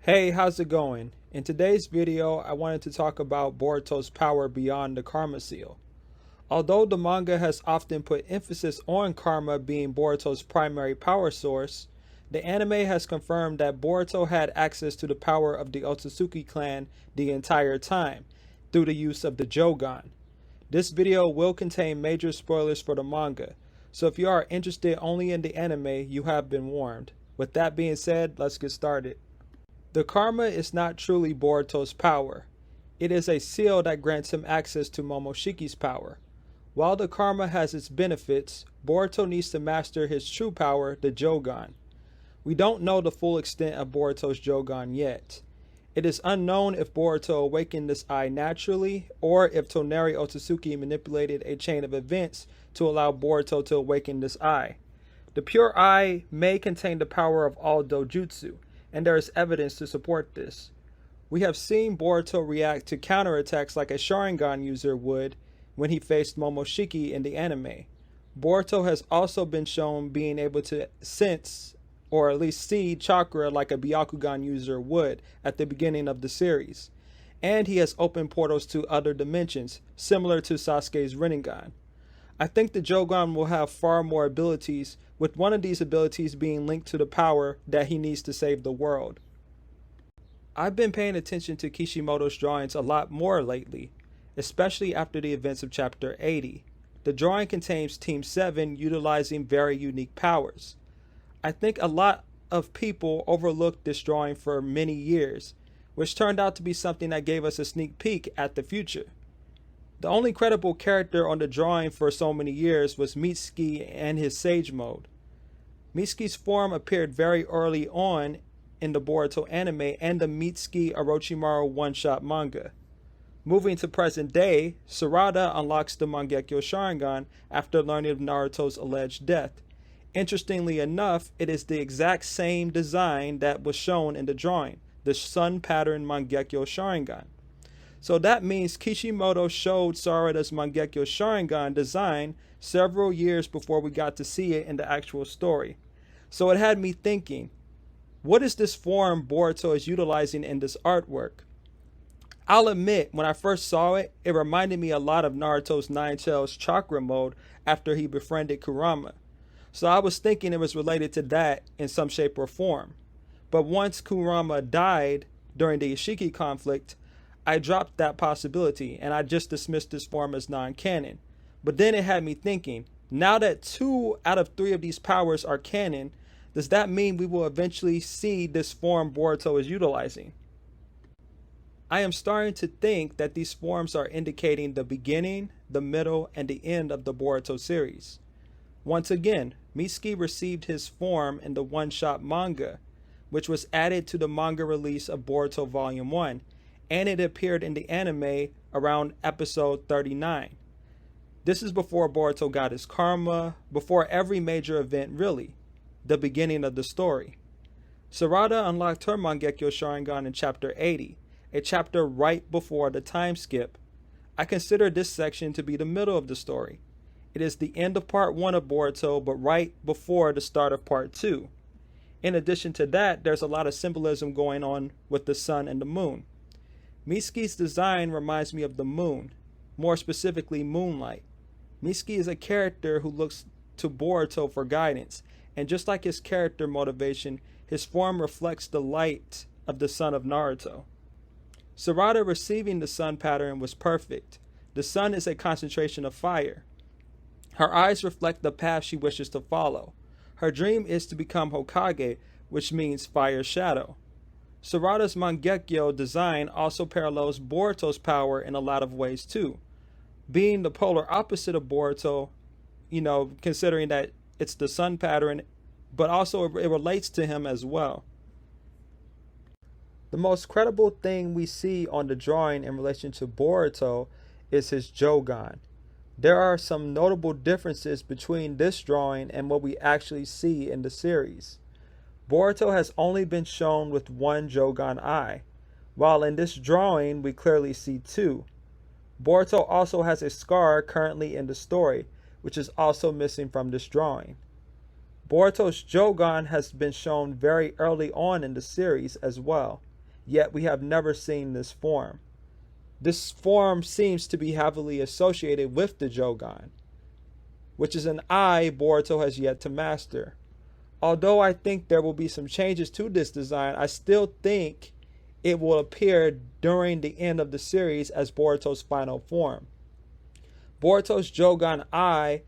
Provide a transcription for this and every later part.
Hey, how's it going? In today's video, I wanted to talk about Boruto's Power beyond the Karma Seal. Although the manga has often put emphasis on Karma being Boruto's primary power source, the anime has confirmed that Boruto had access to the power of the Otsutsuki clan the entire time, through the use of the Jogan. This video will contain major spoilers for the manga, so if you are interested only in the anime, you have been warned. With that being said, let's get started. The Karma is not truly Boruto's power. It is a seal that grants him access to Momoshiki's power. While the Karma has its benefits, Boruto needs to master his true power, the Jogan. We don't know the full extent of Boruto's Jogan yet. It is unknown if Boruto awakened this eye naturally, or if Toneri Otsutsuki manipulated a chain of events to allow Boruto to awaken this eye. The pure eye may contain the power of all dojutsu, and there is evidence to support this. We have seen Boruto react to counterattacks like a Sharingan user would when he faced Momoshiki in the anime. Boruto has also been shown being able to sense, or at least see, chakra like a Byakugan user would at the beginning of the series. And he has opened portals to other dimensions, similar to Sasuke's Rinnegan. I think the Jogan will have far more abilities, with one of these abilities being linked to the power that he needs to save the world. I've been paying attention to Kishimoto's drawings a lot more lately, especially after the events of chapter 80. The drawing contains Team 7 utilizing very unique powers. I think a lot of people overlooked this drawing for many years, which turned out to be something that gave us a sneak peek at the future. The only credible character on the drawing for so many years was Mitsuki and his Sage Mode. Mitsuki's form appeared very early on in the Boruto anime and the Mitsuki Orochimaru one-shot manga. Moving to present day, Sarada unlocks the Mangekyo Sharingan after learning of Naruto's alleged death. Interestingly enough, it is the exact same design that was shown in the drawing, the sun pattern Mangekyo Sharingan. So that means Kishimoto showed Sarada's Mangekyo Sharingan design several years before we got to see it in the actual story. So it had me thinking, what is this form Boruto is utilizing in this artwork? I'll admit, when I first saw it, it reminded me a lot of Naruto's Nine Tails chakra mode after he befriended Kurama. So I was thinking it was related to that in some shape or form. But once Kurama died during the Ishiki conflict, I dropped that possibility and I just dismissed this form as non-canon. But then it had me thinking, now that 2 out of 3 of these powers are canon, does that mean we will eventually see this form Boruto is utilizing? I am starting to think that these forms are indicating the beginning, the middle, and the end of the Boruto series. Once again, Mitsuki received his form in the one-shot manga, which was added to the manga release of Boruto Volume 1, and it appeared in the anime around episode 39. This is before Boruto got his karma, before every major event really, the beginning of the story. Sarada unlocked her Mangekyo Sharingan in chapter 80, a chapter right before the time skip. I consider this section to be the middle of the story. It is the end of part 1 of Boruto, but right before the start of part 2. In addition to that, there's a lot of symbolism going on with the sun and the moon. Mitsuki's design reminds me of the moon, more specifically moonlight. Mitsuki is a character who looks to Boruto for guidance, and just like his character motivation, his form reflects the light of the sun of Naruto. Sarada receiving the sun pattern was perfect. The sun is a concentration of fire. Her eyes reflect the path she wishes to follow. Her dream is to become Hokage, which means fire shadow. Sarada's Mangekyo design also parallels Boruto's power in a lot of ways too. Being the polar opposite of Boruto, considering that it's the sun pattern, but also it relates to him as well. The most credible thing we see on the drawing in relation to Boruto is his Jogan. There are some notable differences between this drawing and what we actually see in the series. Boruto has only been shown with one Jogan eye, while in this drawing we clearly see 2. Boruto also has a scar currently in the story, which is also missing from this drawing. Boruto's Jogan has been shown very early on in the series as well. yet we have never seen this form. This form seems to be heavily associated with the Jogan, which is an eye Boruto has yet to master. Although I think there will be some changes to this design, I still think it will appear during the end of the series as Boruto's final form. Boruto's Jogan eye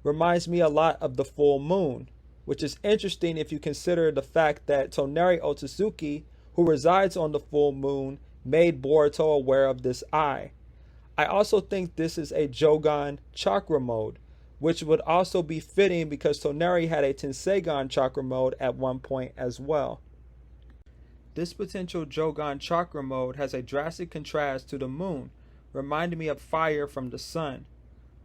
reminds me a lot of the full moon, which is interesting if you consider the fact that Toneri Otsutsuki, who resides on the full moon, made Boruto aware of this eye. I also think this is a Jogan chakra mode, which would also be fitting because Toneri had a Tenseigan chakra mode at one point as well. This potential Jogan chakra mode has a drastic contrast to the moon, reminding me of fire from the sun.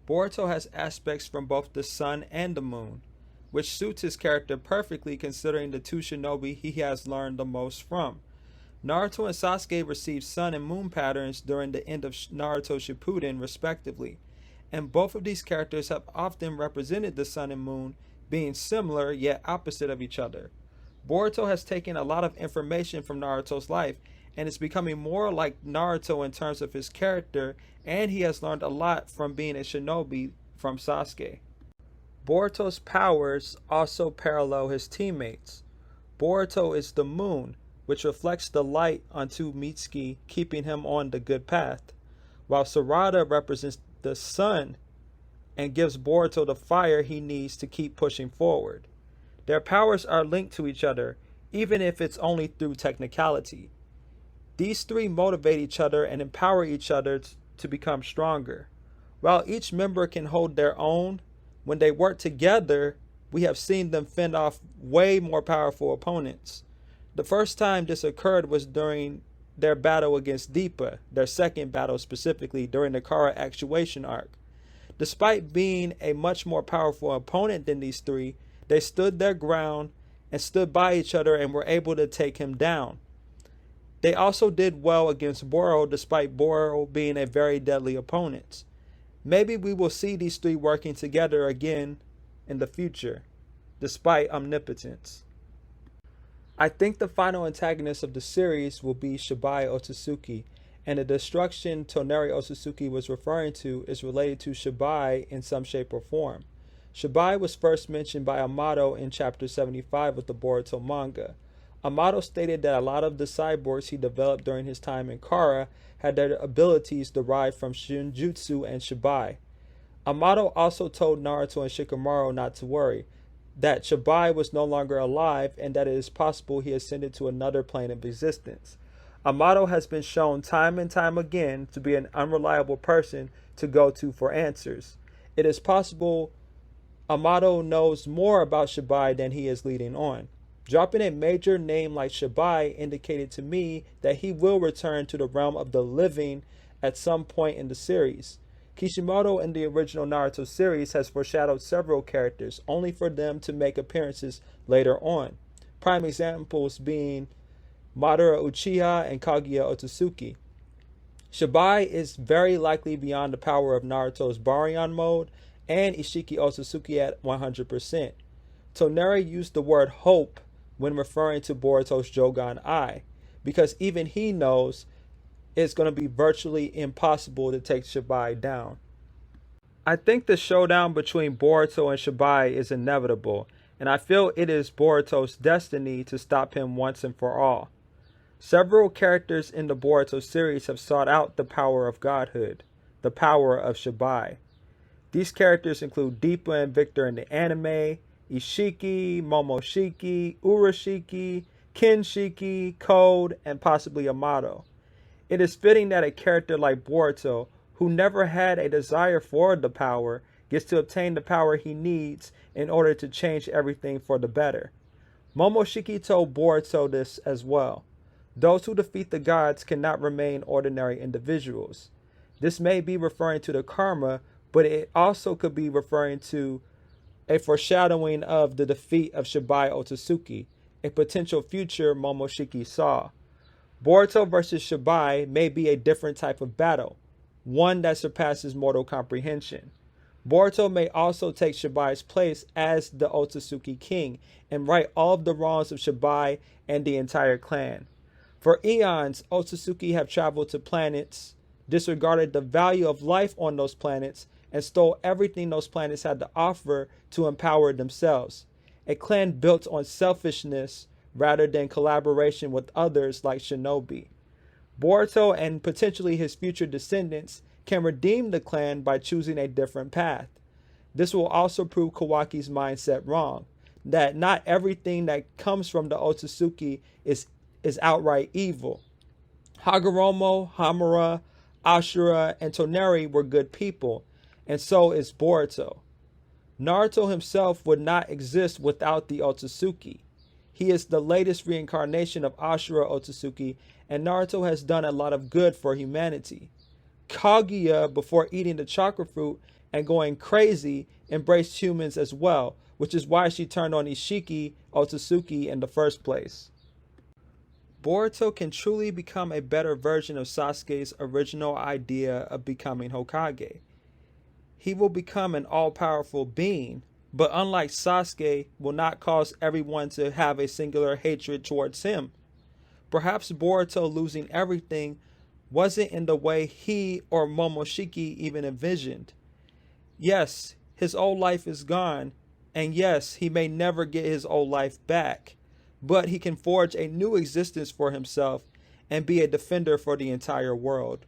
Boruto has aspects from both the sun and the moon, which suits his character perfectly considering the two shinobi he has learned the most from. Naruto and Sasuke received sun and moon patterns during the end of Naruto Shippuden respectively, and both of these characters have often represented the sun and moon being similar yet opposite of each other. Boruto has taken a lot of information from Naruto's life and is becoming more like Naruto in terms of his character, and he has learned a lot from being a shinobi from Sasuke. Boruto's powers also parallel his teammates. Boruto is the moon, which reflects the light onto Mitsuki, keeping him on the good path, while Sarada represents the sun and gives Boruto the fire he needs to keep pushing forward. Their powers are linked to each other, even if it's only through technicality. These three motivate each other and empower each other to become stronger. While each member can hold their own, when they work together, we have seen them fend off way more powerful opponents. The first time this occurred was during their battle against Deepa, their second battle specifically during the Kara actuation arc. Despite being a much more powerful opponent than these three, they stood their ground and stood by each other and were able to take him down. They also did well against Boro despite Boro being a very deadly opponent. Maybe we will see these three working together again in the future, despite omnipotence. I think the final antagonist of the series will be Shibai Otsutsuki, and the destruction Toneri Otsutsuki was referring to is related to Shibai in some shape or form. Shibai was first mentioned by Amato in chapter 75 of the Boruto manga. Amato stated that a lot of the cyborgs he developed during his time in Kara had their abilities derived from Shinjutsu and Shibai. Amato also told Naruto and Shikamaru not to worry, that Shibai was no longer alive and that it is possible he ascended to another plane of existence. Amato has been shown time and time again to be an unreliable person to go to for answers. It is possible Amato knows more about Shibai than he is leading on. Dropping a major name like Shibai indicated to me that he will return to the realm of the living at some point in the series. Kishimoto in the original Naruto series has foreshadowed several characters, only for them to make appearances later on. Prime examples being Madara Uchiha and Kaguya Otsutsuki. Shibai is very likely beyond the power of Naruto's Baryon mode and Ishiki Otsutsuki at 100%. Toneri used the word hope when referring to Boruto's Jogan eye, because even he knows it's going to be virtually impossible to take Shibai down. I think the showdown between Boruto and Shibai is inevitable, and I feel it is Boruto's destiny to stop him once and for all. Several characters in the Boruto series have sought out the power of Godhood, the power of Shibai. These characters include Deepa and Victor in the anime, Ishiki, Momoshiki, Urashiki, Kinshiki, Code, and possibly Amato. It is fitting that a character like Boruto, who never had a desire for the power, gets to obtain the power he needs in order to change everything for the better. Momoshiki told Boruto this as well. Those who defeat the gods cannot remain ordinary individuals. This may be referring to the karma, but it also could be referring to a foreshadowing of the defeat of Shibai Otsutsuki, a potential future Momoshiki saw. Boruto versus Shibai may be a different type of battle, one that surpasses mortal comprehension. Boruto may also take Shibai's place as the Otsutsuki king and right all of the wrongs of Shibai and the entire clan. For eons, Otsutsuki have traveled to planets, disregarded the value of life on those planets, and stole everything those planets had to offer to empower themselves. A clan built on selfishness rather than collaboration with others like Shinobi. Boruto and potentially his future descendants can redeem the clan by choosing a different path. This will also prove Kawaki's mindset wrong, that not everything that comes from the Otsutsuki is outright evil. Hagoromo, Hamura, Ashura, and Toneri were good people, and so is Boruto. Naruto himself would not exist without the Otsutsuki. He is the latest reincarnation of Ashura Otsutsuki, and Naruto has done a lot of good for humanity. Kaguya, before eating the chakra fruit and going crazy, embraced humans as well, which is why she turned on Ishiki Otsutsuki in the first place. Boruto can truly become a better version of Sasuke's original idea of becoming Hokage. He will become an all-powerful being, but unlike Sasuke, will not cause everyone to have a singular hatred towards him. Perhaps Boruto losing everything wasn't in the way he or Momoshiki even envisioned. Yes, his old life is gone, and yes, he may never get his old life back, but he can forge a new existence for himself and be a defender for the entire world.